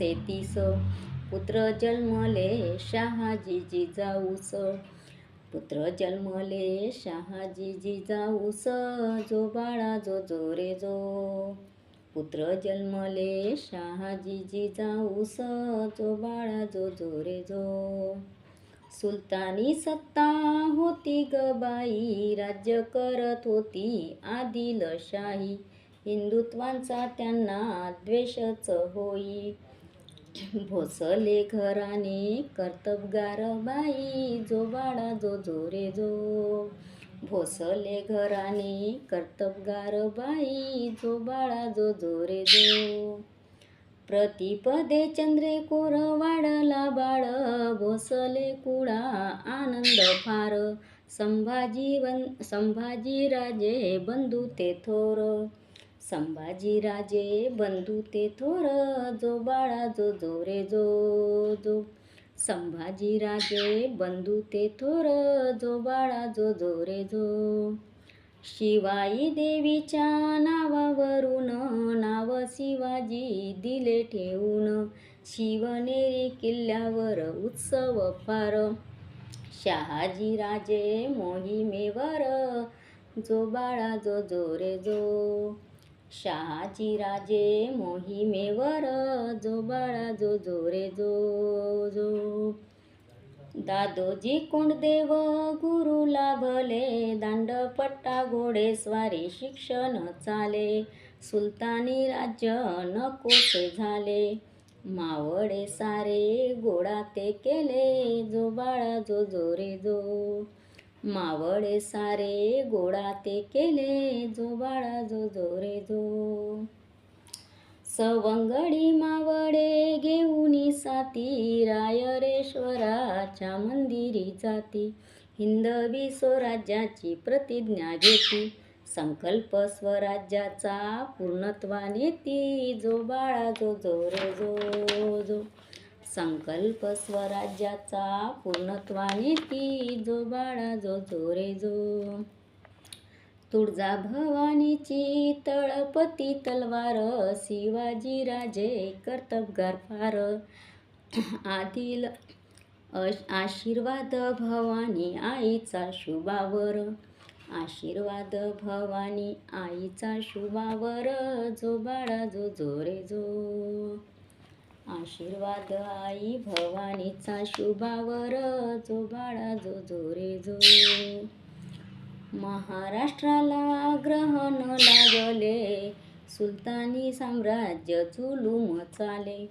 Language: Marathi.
1930. पुत्र जन्मले शहाजी जिजाऊस. पुत्र जन्मले शहाजी जिजाऊस. जो बाळा जो जो रे जो. पुत्र जन्मले शहाजी जिजाऊस. जो बाळा जो जो रे जो. सुलतानी सत्ता होती ग बाई, राज्य करत होती आदिलशाही. हिंदुत्वाचा त्यांना द्वेषच होई. भोसले घराणे कर्तबगार बाई. जो बाळा जो जो रे जो. भोसले घराणे कर्तबगार बाई. जो बाळा जो जो रे जो. प्रतिपदे चंद्रे कोर वाढला बाळ. भोसले कुळा आनंद फार. संभाजीराजे बंधू ते थोर. संभाजीराजे बंधू ते थोर. जो बाळा जो जो रे जो जो. संभाजीराजे बंधू ते थोर. जो बाळा जो जो रे जो. शिवाई देवीच्या नावावरून नाव शिवाजी दिले ठेवून. शिवनेरी किल्ल्यावर उत्सव फार. शहाजीराजे मोहिमेवर. जो बाळा जो जो रे जो. शहाजीराजे मोहिमेवर. जो बाळा जो जो रे जो जो. दादोजी कोंडदेव गुरु लाभले. दांडपट्टा घोडेस्वारी शिक्षण चाले. सुलतानी राज्य नकोसे झाले. मावळे सारे गोळा ते केले. जो बाळा जो जो रे जो. मावळे सारे गोळा ते केले. जो बाळा जो जो रे जो. सवंगडी मावळे घेऊनी साथी. रायरेश्वराच्या मंदिरी जाती. हिंदवी स्वराज्याची प्रतिज्ञा घेती. संकल्प स्वराज्याचा पूर्णत्वानेती. जो बाळा जो जो रे जो जो. संकल्प स्वराज्याचा पूर्णत्वानेती. जो बाळा जो जो रे जो. तुळजाभवानीची तळपती तलवार. शिवाजीराजे कर्तबगार फार. आशीर्वाद भवानी आईचा शुभावर. आशीर्वाद भवानी आईचा शुभावर. जो बाळा जो जो रे जो. आशीर्वाद आई भवानीचा शुभावर. जो बाळा जो जो रे जो. महाराष्ट्राला ग्रहण लागले. सुलतानी साम्राज्य जुलूम चाले.